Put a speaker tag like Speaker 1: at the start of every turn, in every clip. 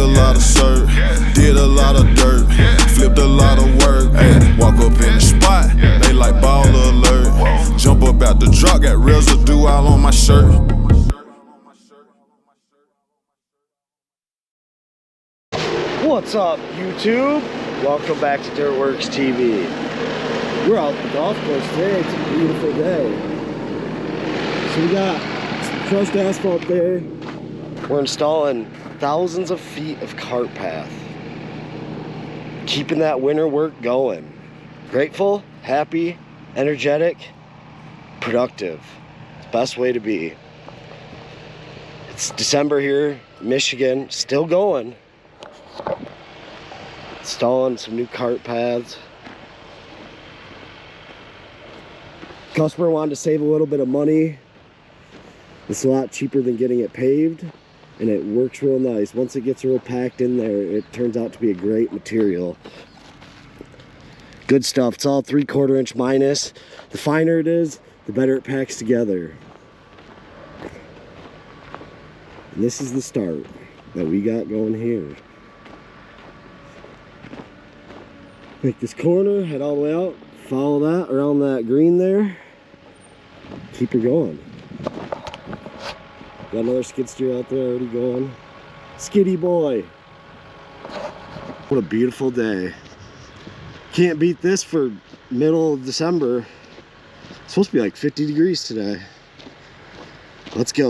Speaker 1: a lot of surf, did a lot of dirt, flipped a lot of work. Ay, walk up in the spot, they like ball alert. Jump up out the truck, got residue all on my shirt.
Speaker 2: What's up, YouTube? Welcome back to Dirtworks TV. We're out at the golf course today. It's a beautiful day. So we got some crushed asphalt there. We're installing thousands of feet of cart path. Keeping that winter work going. Grateful, happy, energetic, productive. It's the best way to be. It's December here, Michigan, still going. Installing some new cart paths. Customer wanted to save a little bit of money. It's a lot cheaper than getting it paved, and it works real nice. Once it gets real packed in there, it turns out to be a great material. Good stuff. It's all 3/4 inch minus. The finer it is, the better it packs together. And this is the start that we got going here. Make this corner, head all the way out, follow that around that green there, keep her going. Got another skid steer out there already going. Skiddy boy. What a beautiful day. Can't beat this for middle of December. It's supposed to be like 50 degrees today. Let's go.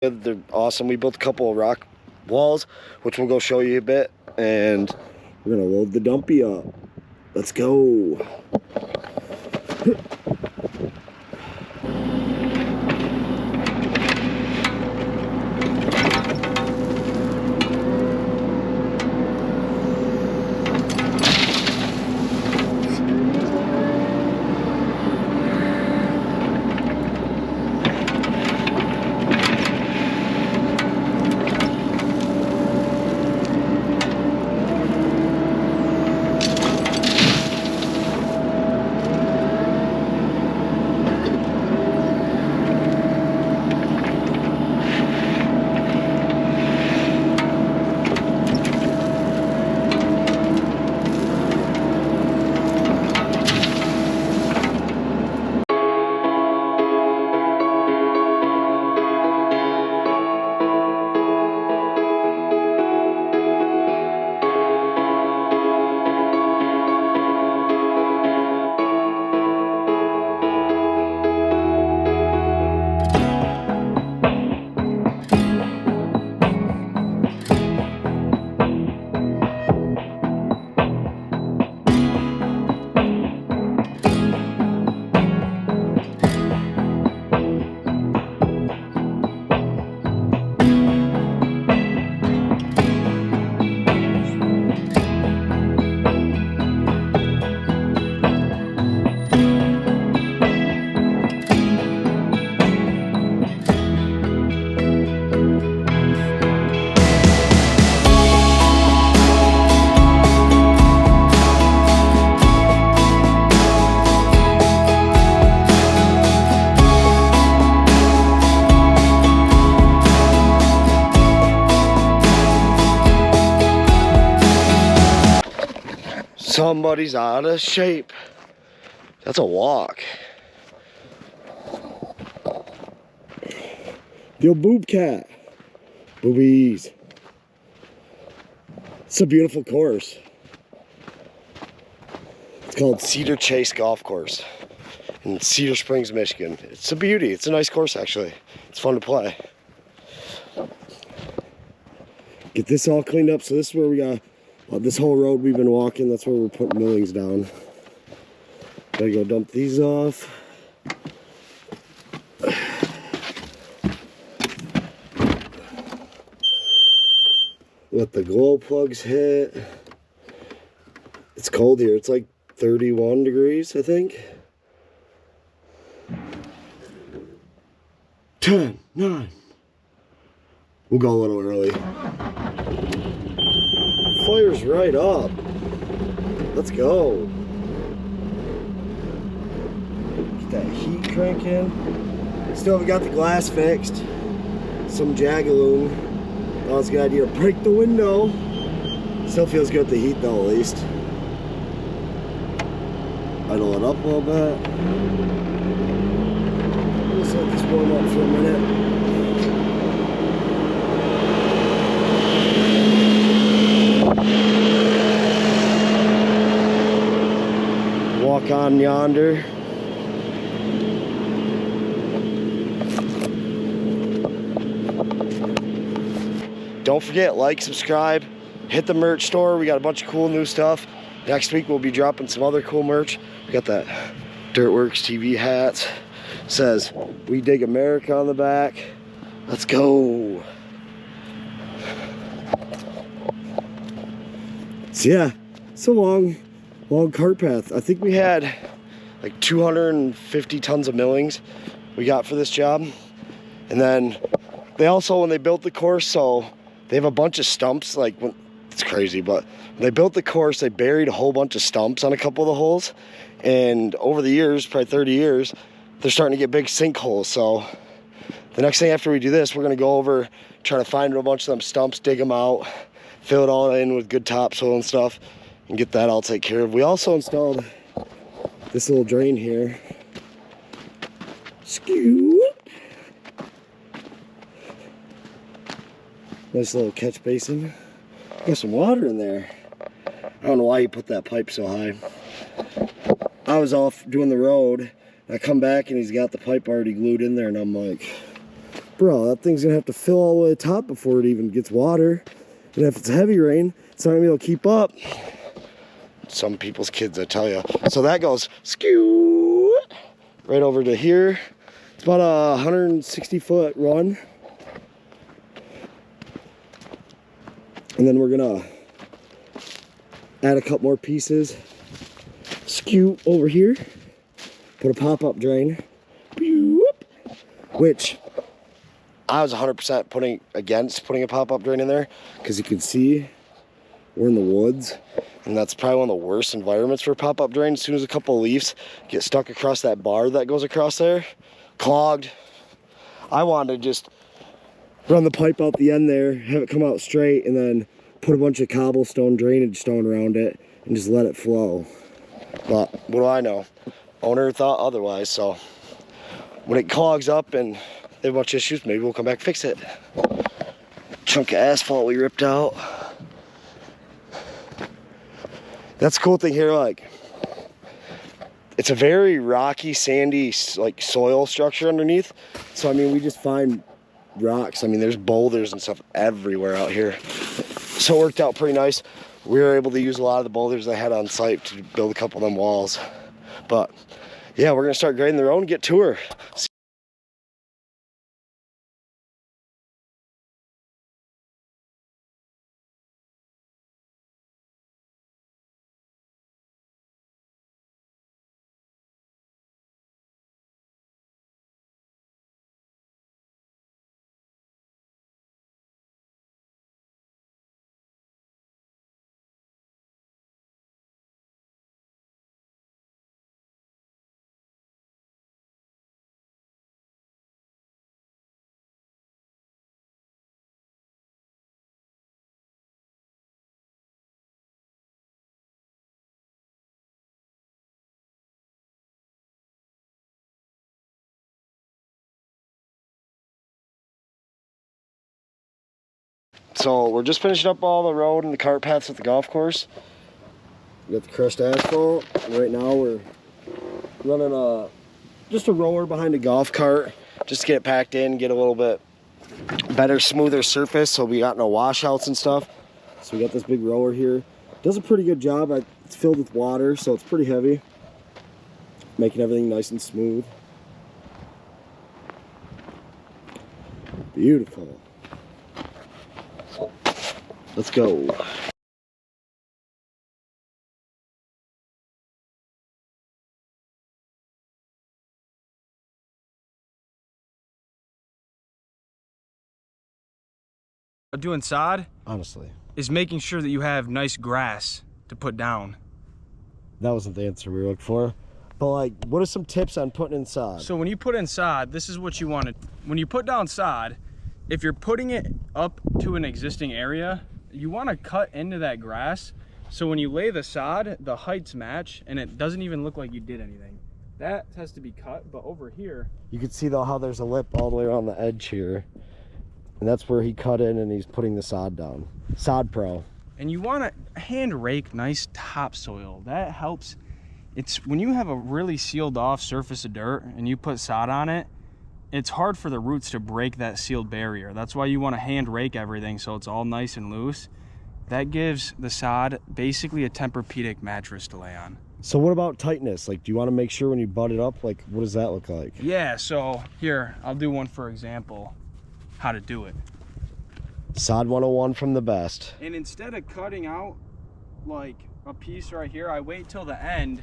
Speaker 2: They're awesome. We built a couple of rock walls, which we'll go show you a bit, and we're gonna load the dumpy up. Let's go. Somebody's out of shape. That's a walk. The old boob cat. Boobies. It's a beautiful course. It's called Cedar Chase Golf Course in Cedar Springs, Michigan. It's a beauty. It's a nice course, actually. It's fun to play. Get this all cleaned up. So this is where we got this whole road we've been walking. That's where we're putting millings down. Gotta go dump these off. Let the glow plugs hit. It's cold here. It's like 31 degrees, I think. 10, 9. We'll go a little early. Fire's right up. Let's go. Get that heat cranking. Still haven't got the glass fixed. Some Jagaloon. That was a good idea to break the window. Still feels good with the heat though, at least. Idle it up a little bit. Let's let this warm up for a minute. Walk on yonder. Don't forget, like, subscribe, hit the merch store. We got a bunch of cool new stuff. Next week we'll be dropping some other cool merch. We got that Dirtworks TV hats. It says "We Dig America" on the back. Let's go. So yeah, it's a long cart path. I think we had like 250 tons of millings we got for this job. And then they also, when they built the course, so they have a bunch of stumps, like, it's crazy, but when they built the course, they buried a whole bunch of stumps on a couple of the holes. And over the years, probably 30 years, they're starting to get big sinkholes. So the next thing after we do this, we're gonna go over, try to find a bunch of them stumps, dig them out, fill it all in with good topsoil and stuff, and get that all taken care of. We also installed this little drain here. Skew. Nice little catch basin. Got some water in there. I don't know why you put that pipe so high. I was off doing the road. I come back and he's got the pipe already glued in there, and I'm like, Bro, that thing's gonna have to fill all the way to the top before it even gets water. And if it's heavy rain, it's not gonna be able to keep up. Some people's kids, I tell you. So that goes skew right over to here. It's about a 160-foot run. And then we're gonna add a couple more pieces. Skew over here. Put a pop-up drain. Which I was 100% against putting a pop-up drain in there, because you can see we're in the woods, and that's probably one of the worst environments for a pop-up drain. As soon as a couple of leaves get stuck across that bar that goes across there, clogged. I wanted to just run the pipe out the end there, have it come out straight, and then put a bunch of cobblestone drainage stone around it and just let it flow. But what do I know? Owner thought otherwise, so when it clogs up and they have a bunch of issues, maybe we'll come back and fix it. Chunk of asphalt we ripped out. That's the cool thing here, like, it's a very rocky, sandy, like, soil structure underneath. So, I mean, we just find rocks. I mean, there's boulders and stuff everywhere out here. So it worked out pretty nice. We were able to use a lot of the boulders I had on site to build a couple of them walls. But, yeah, we're gonna start grading the road and get to her. So we're just finishing up all the road and the cart paths at the golf course. We got the crushed asphalt, and right now we're running just a roller behind a golf cart just to get it packed in, get a little bit better, smoother surface so we got no washouts and stuff. So we got this big roller here. Does a pretty good job. It's filled with water, so it's pretty heavy, making everything nice and smooth. Beautiful. Let's go.
Speaker 3: Doing sod,
Speaker 2: Honestly,
Speaker 3: is making sure that you have nice grass to put down.
Speaker 2: that wasn't the answer we were looking for. But like, what are some tips on putting in sod?
Speaker 3: So when you put in sod, this is what you want to, when you put down sod, if you're putting it up to an existing area, you want to cut into that grass. So when you lay the sod, the heights match and it doesn't even look like you did anything. That has to be cut, but over here,
Speaker 2: You can see though how there's a lip all the way around the edge here. And that's where he cut in and he's putting the sod down. Sod Pro.
Speaker 3: and you want to hand rake nice topsoil. That helps. It's when you have a really sealed off surface of dirt and you put sod on it, it's hard for the roots to break that sealed barrier. That's why you want to hand rake everything so it's all nice and loose. That gives the sod basically a Tempur-Pedic mattress to lay on.
Speaker 2: So what about tightness? Like, do you want to make sure when you butt it up, like, what does that look like?
Speaker 3: Yeah, so here, I'll do one for example, how to do it.
Speaker 2: Sod 101 from the best.
Speaker 3: And instead of cutting out like a piece right here, I wait till the end.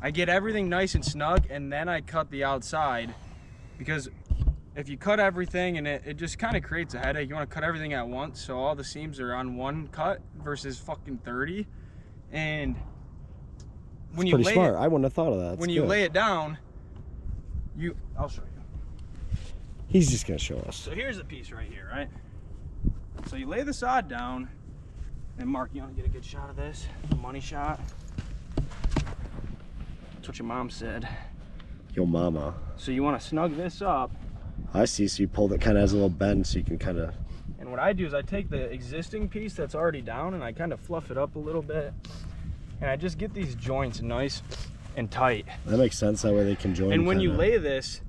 Speaker 3: I get everything nice and snug and then I cut the outside, because if you cut everything and it just kind of creates a headache. You want to cut everything at once so all the seams are on one cut versus fucking 30. And when you
Speaker 2: pretty smart. I wouldn't have thought of that.
Speaker 3: When you lay it down, I'll show you.
Speaker 2: He's just gonna show us.
Speaker 3: So here's the piece right here, right? So you lay the sod down, and Mark, you want to get a good shot of this? A money shot. That's what your mom said.
Speaker 2: Yo mama.
Speaker 3: So you want to snug this up.
Speaker 2: I see, so you pulled it, kind of has a little bend so you can kind of...
Speaker 3: And what I do is I take the existing piece that's already down and I kind of fluff it up a little bit. And I just get these joints nice and tight.
Speaker 2: That makes sense, that way they can join.
Speaker 3: And when you lay this,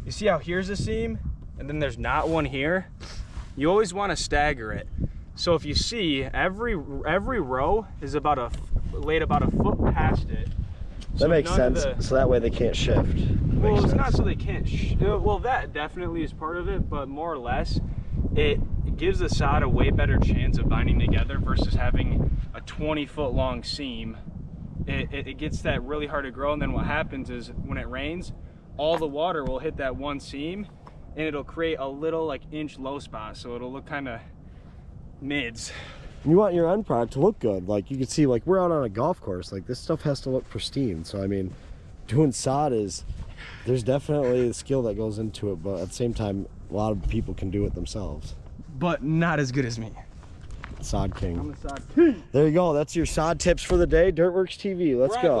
Speaker 3: you see how here's a seam? and then there's not one here, you always want to stagger it. So if you see, every row is laid about a foot past it.
Speaker 2: That makes sense. So that way they can't shift.
Speaker 3: Well, it's not so they can't. Well, that definitely is part of it, but more or less, it gives the sod a way better chance of binding together versus having a 20-foot long seam. It gets that really hard to grow, and then what happens is when it rains, all the water will hit that one seam, and it'll create a little like inch low spot, so it'll look kind of mids.
Speaker 2: You want your end product to look good. Like you can see, like we're out on a golf course, like this stuff has to look pristine. So I mean, doing sod there's definitely a skill that goes into it, but at the same time, a lot of people can do it themselves.
Speaker 3: But not as good as me.
Speaker 2: Sod king.
Speaker 3: I'm the sod king.
Speaker 2: There you go. That's your sod tips for the day. Dirtworks TV. Let's go.